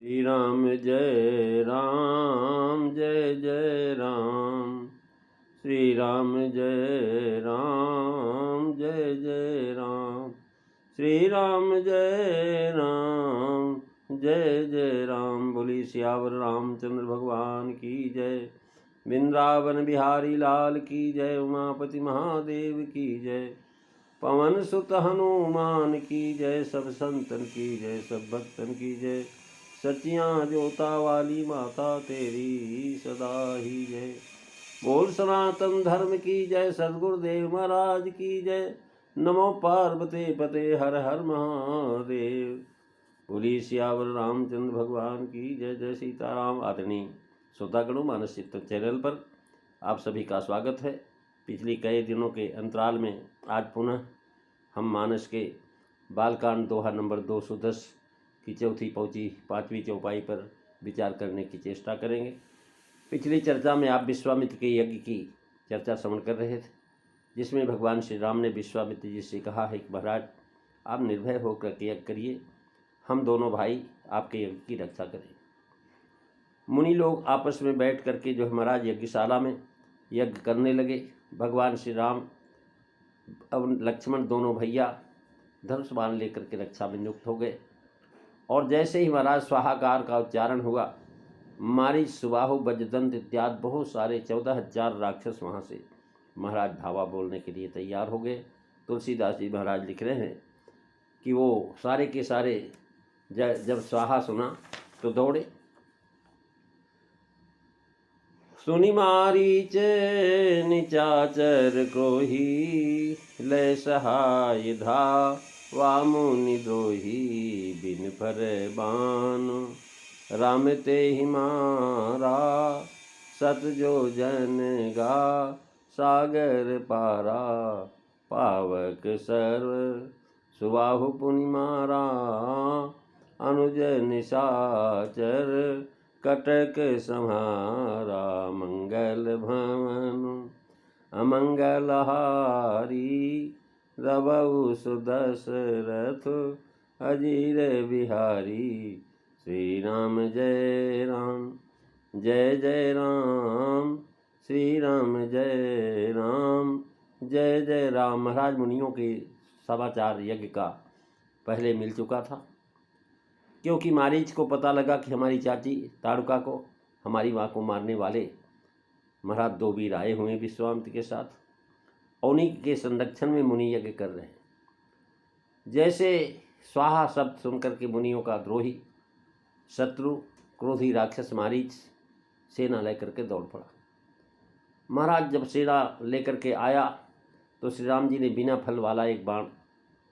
श्री राम जय राम जय जय राम। श्री राम जय राम जय जय राम। श्री राम जय राम जय जय राम। बोली सियावर रामचंद्र भगवान की जय। वृंदावन बिहारी लाल की जय। उमापति महादेव की जय। पवन सुत हनुमान की जय। सब संतन की जय, सब भक्तन की जय। सचियां जोता वाली माता तेरी सदा ही जय। बोल सनातन धर्म की जय। सद्गुरुदेव महाराज की जय। नमो पार्वती पते हर हर महादेव। बोली सियावर रामचंद्र भगवान की जय। जय सीताराम। आदरणीय श्रोतागणों, मानस चिंतन चैनल पर आप सभी का स्वागत है। पिछली कई दिनों के अंतराल में आज पुनः हम मानस के बालकांड दोहा नंबर 210 की चौथी पौची 5वीं चौपाई पर विचार करने की चेष्टा करेंगे। पिछली चर्चा में आप विश्वामित्र के यज्ञ की चर्चा श्रवण कर रहे थे, जिसमें भगवान श्री राम ने विश्वामित्र जी से कहा है कि महाराज, आप निर्भय होकर के यज्ञ करिए, हम दोनों भाई आपके यज्ञ की रक्षा करें। मुनि लोग आपस में बैठ करके जो महाराज यज्ञशाला में यज्ञ करने लगे। भगवान श्री राम और लक्ष्मण दोनों भैया धनुष बाण लेकर के रक्षा में नियुक्त हो गए। और जैसे ही महाराज स्वाहाकार का उच्चारण हुआ, मारीच, सुबाहु, बजदंत इत्यादि बहुत सारे 14,000 राक्षस वहाँ से महाराज धावा बोलने के लिए तैयार हो गए। तुलसीदास जी महाराज लिख रहे हैं कि वो सारे के सारे जब स्वाहा सुना तो दौड़े। सुनि मारीच निचाचर क्रोही, लय सहाय धा वामुनि द्रोही। बिन फर बान राम ते ही मारा, सत जो जन गा सागर पारा। पावक सर्व सुबाहु पुनि मारा, अनुज निशाचर कटक संहारा। मंगल भवन अमंगल हारी, रबउ सुदशरथ अजीर बिहारी। श्री राम जय राम जय जय राम। श्री राम जय राम जय जय राम। महाराज मुनियों के समाचार यज्ञ का पहले मिल चुका था, क्योंकि मारीच को पता लगा कि हमारी चाची ताड़ुका को, हमारी माँ को मारने वाले महाराज 2 वीर आए हुए विश्वामित्र के साथ। उन्हीं के संरक्षण में मुनि यज्ञ कर रहे हैं। जैसे स्वाहा शब्द सुनकर के मुनियों का द्रोही शत्रु क्रोधी राक्षस मारीच सेना लेकर के दौड़ पड़ा। महाराज जब सेना लेकर के आया तो श्री राम जी ने बिना फल वाला एक बाण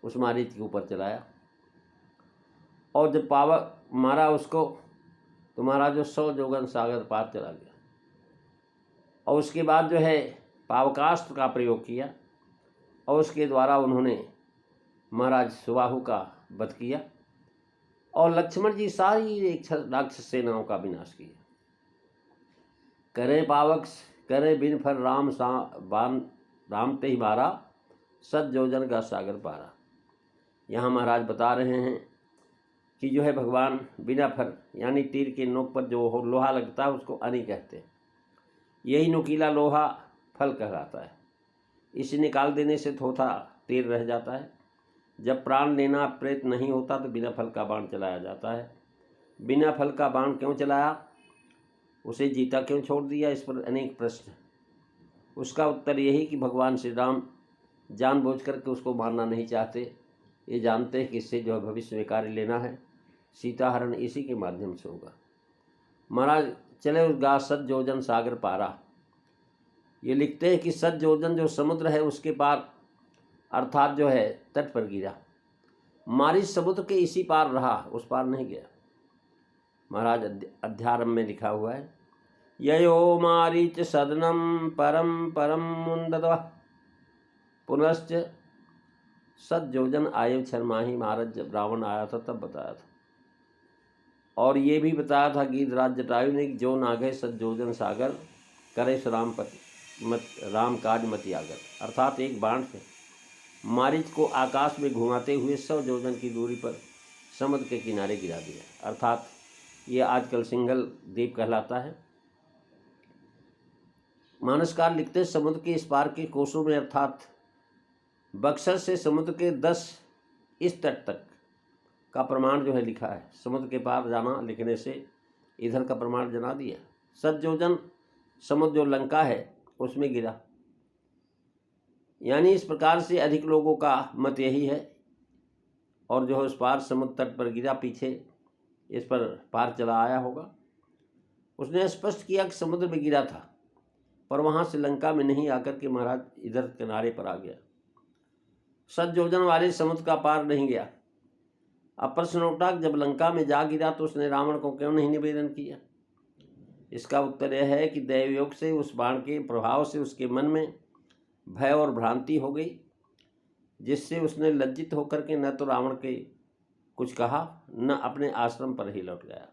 उस मारीच के ऊपर चलाया, और जब पावक मारा उसको तो महाराज 100 जोगन सागर पार चला गया। और उसके बाद जो है पावकास्त्र का प्रयोग किया, और उसके द्वारा उन्होंने महाराज सुबाहु का वध किया, और लक्ष्मण जी सारी राक्षस सेनाओं का विनाश किया। करे पावक करे बिन फर राम बान, राम ते ही मारा, सत जोजन का सागर पारा। यहाँ महाराज बता रहे हैं कि जो है भगवान बिना फर यानी तीर के नोक पर जो लोहा लगता है उसको अनी कहते हैं। यही नुकीला लोहा फल कहलाता है। इसे निकाल देने से थोथा तीर रह जाता है। जब प्राण लेना प्रेत नहीं होता तो बिना फल का बाण चलाया जाता है। बिना फल का बाण क्यों चलाया, उसे जीता क्यों छोड़ दिया, इस पर अनेक प्रश्न। उसका उत्तर यही कि भगवान श्री राम जानबूझ करके उसको मारना नहीं चाहते। ये जानते हैं कि इससे जो भविष्य में कार्य लेना है, सीता हरण इसी के माध्यम से होगा। महाराज चले उस गा सत जोजन सागर पारा। ये लिखते हैं कि सत जोजन जो समुद्र है उसके पार, अर्थात जो है तट पर गिरा। मारीच समुद्र के इसी पार रहा, उस पार नहीं गया। महाराज अध्यारंभ में लिखा हुआ है, ययो मारीच सदनम परम परम मुंदतः, पुनश्च सत जोजन आयु छरमाही। महाराज जब रावण आया था तब बताया था। और ये भी बताया था गीधराज जटायु ने, जो नागे सत जोजन सागर, करे राम काज मत यागर। अर्थात एक बाण से मारीच को आकाश में घुमाते हुए 100 जोजन की दूरी पर समुद्र के किनारे गिरा दिया। अर्थात ये आजकल सिंगल द्वीप कहलाता है। मानसकार लिखते हैं, समुद्र के इस पार के कोसों में अर्थात बक्सर से समुद्र के 10 इस तट तक का प्रमाण जो है लिखा है। समुद्र के पार जाना लिखने से इधर का प्रमाण जना दिया। 7 योजन समुद्र जो लंका है उसमें गिरा। यानी इस प्रकार से अधिक लोगों का मत यही है। और जो है उस पार समुद्र तट पर गिरा, पीछे इस पर पार चला आया होगा। उसने स्पष्ट किया कि समुद्र में गिरा था, पर वहाँ से लंका में नहीं आकर के महाराज इधर किनारे पर आ गया। 7 योजन वाले समुद्र का पार नहीं गया। अब प्रश्न उठा, जब लंका में जा गिरा तो उसने रावण को क्यों नहीं निवेदन किया? इसका उत्तर यह है कि दैवयोग से उस बाण के प्रभाव से उसके मन में भय और भ्रांति हो गई, जिससे उसने लज्जित होकर के न तो रावण के कुछ कहा, न अपने आश्रम पर ही लौट गया।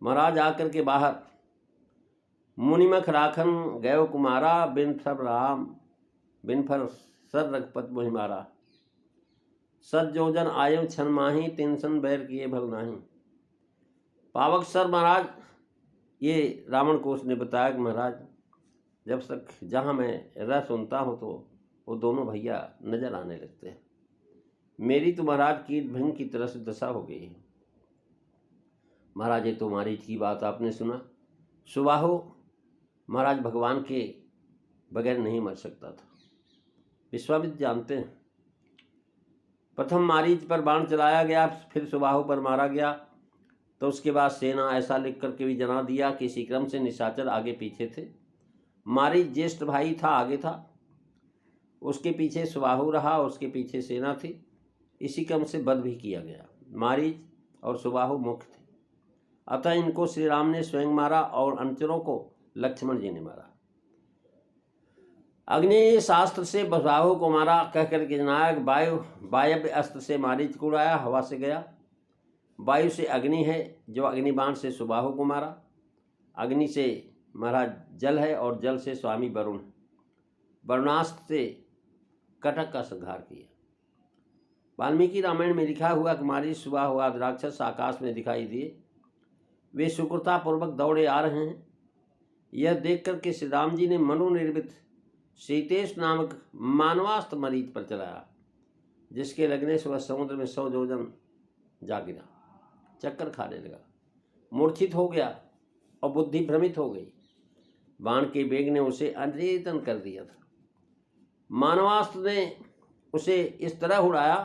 महाराज आकर के बाहर, मुनिमख राखन गयो कुमारा, बिन सब राम बिन फर सर रघुपत मोहि मारा। 7 योजन आयु छन माही, तिनसन बैर किए भल नाही। पावक सर महाराज, ये रावण को उसने बताया कि महाराज जब तक जहाँ मैं रह सुनता हूँ तो वो दोनों भैया नजर आने लगते हैं। मेरी तो महाराज कीट भंग की तरह से दशा हो गई है। महाराज ये तो मारीच की बात आपने सुना। सुबाहु महाराज भगवान के बगैर नहीं मर सकता था, विश्वामित्र जानते हैं। प्रथम मारीच पर बाण चलाया गया, फिर सुबाहु पर मारा गया, तो उसके बाद सेना ऐसा लिख करके भी जना दिया कि इसी क्रम से निशाचर आगे पीछे थे। मारीच ज्येष्ठ भाई था, आगे था, उसके पीछे सुबाहु रहा, उसके पीछे सेना थी। इसी क्रम से वध भी किया गया। मारीच और सुबाहु मुख्य थे, अतः इनको श्री राम ने स्वयं मारा और अनुचरों को लक्ष्मण जी ने मारा। अग्नि शास्त्र से सुबाहु को मारा, कहकर के नायक वायव्य अस्त्र से मारीच को उड़ाया, हवा से गया। वायु से अग्नि है, जो अग्निबाण से सुबाहु को मारा। अग्नि से महाराज जल है और जल से स्वामी वरुण। वरुणास्त्र से कटक का संहार किया। वाल्मीकि रामायण में लिखा हुआ कि मारीच सुबाहु आदि राक्षस आकाश में दिखाई दिए। वे सुकृता पूर्वक दौड़े आ रहे हैं। यह देख कर के श्री राम जी ने मनोनिर्मित सीतेश नामक मानवास्त्र मरीच पर चलाया, जिसके लगने से वह समुद्र में 100 योजन जा गिरा, चक्कर खाने लगा, मूर्छित हो गया और बुद्धि भ्रमित हो गई। बाण के वेग ने उसे अचेतन कर दिया था। मानवास्त्र ने उसे इस तरह उड़ाया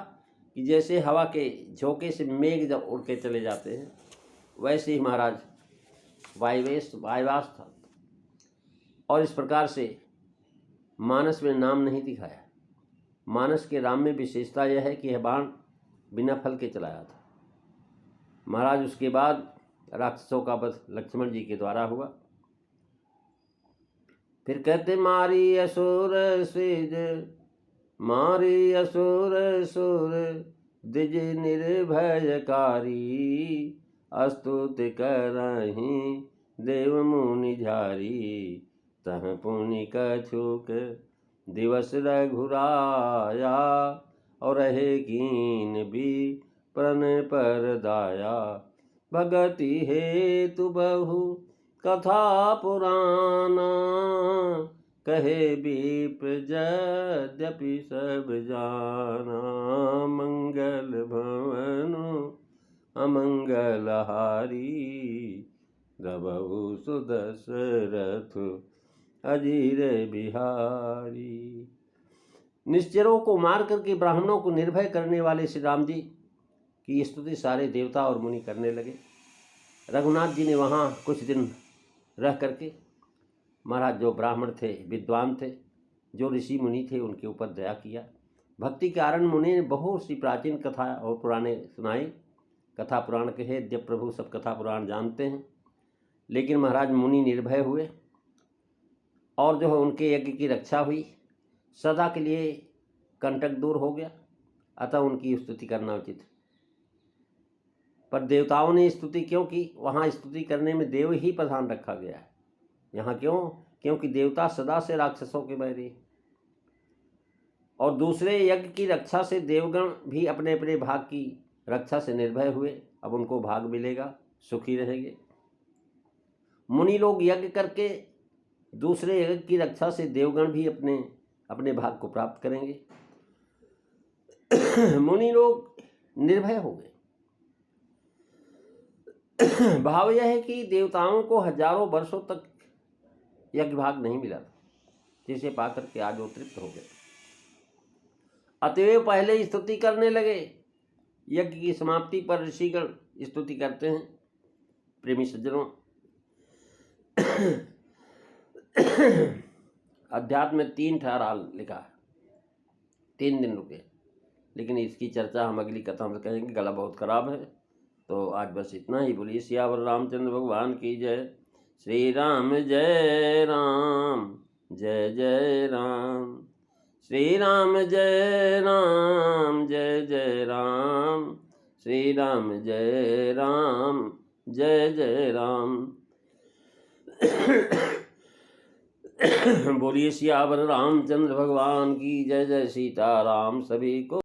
कि जैसे हवा के झोंके से मेघ जब उड़ के चले जाते हैं, वैसे ही महाराज वायवास था। और इस प्रकार से मानस में नाम नहीं दिखाया। मानस के राम में विशेषता यह है कि यह बाण बिना फल के चलाया था। महाराज उसके बाद राक्षसों का वध लक्ष्मण जी के द्वारा हुआ। फिर कहते, मारी असुर सिज मारी असुर सुर द्विज निर्भयकारी, अस्तुति करहि देव मुनि झारी, तह पुनि कछुक दिवस रघुराया, और रहे कीन भी प्रण पर दाया। भगति हेतु बहु कथा पुराना, कहे विप्र यद्यपि सब जाना। मंगल भवनु अमंगल हारी, रबहु सुदशरथ अजीर बिहारी। निश्चरों को मार करके ब्राह्मणों को निर्भय करने वाले श्री राम जी की स्तुति सारे देवता और मुनि करने लगे। रघुनाथ जी ने वहाँ कुछ दिन रह करके महाराज जो ब्राह्मण थे, विद्वान थे, जो ऋषि मुनि थे, उनके ऊपर दया किया। भक्ति कारण मुनि ने बहुत सी प्राचीन कथा और पुराने सुनाई। कथा पुराण कहे, यद्य प्रभु सब कथा पुराण जानते हैं, लेकिन महाराज मुनि निर्भय हुए और जो है उनके यज्ञ की रक्षा हुई, सदा के लिए कंटक दूर हो गया, अतः उनकी स्तुति करना उचित। पर देवताओं ने स्तुति क्यों की? वहाँ स्तुति करने में देव ही प्रधान रखा गया है। यहाँ क्यों? क्योंकि देवता सदा से राक्षसों के बैरी, और दूसरे यज्ञ की रक्षा से देवगण भी अपने अपने भाग की रक्षा से निर्भय हुए। अब उनको भाग मिलेगा, सुखी रहेंगे। मुनि लोग यज्ञ करके दूसरे यज्ञ की रक्षा से देवगण भी अपने अपने भाग को प्राप्त करेंगे। मुनि लोग निर्भय हो गए। भाव यह है कि देवताओं को हजारों वर्षों तक यज्ञ भाग नहीं मिला था, जिसे पाकर के आज वो तृप्त हो गए। अतएव पहले स्तुति करने लगे। यज्ञ की समाप्ति पर ऋषिगण स्तुति करते हैं। प्रेमी सज्जनों, अध्यात्म में 3 ठहरा लिखा है, 3 दिन रुके, लेकिन इसकी चर्चा हम अगली कथा में करेंगे। गला बहुत खराब है, तो आज बस इतना ही। बोलिए सियावर रामचंद्र भगवान की जय। श्री राम जय राम, जय जय राम। श्री राम जय राम, जय जय राम। श्री राम जय राम, जय जय राम। बोलिए सियावर रामचंद्र भगवान की जय। जय सीताराम। सभी को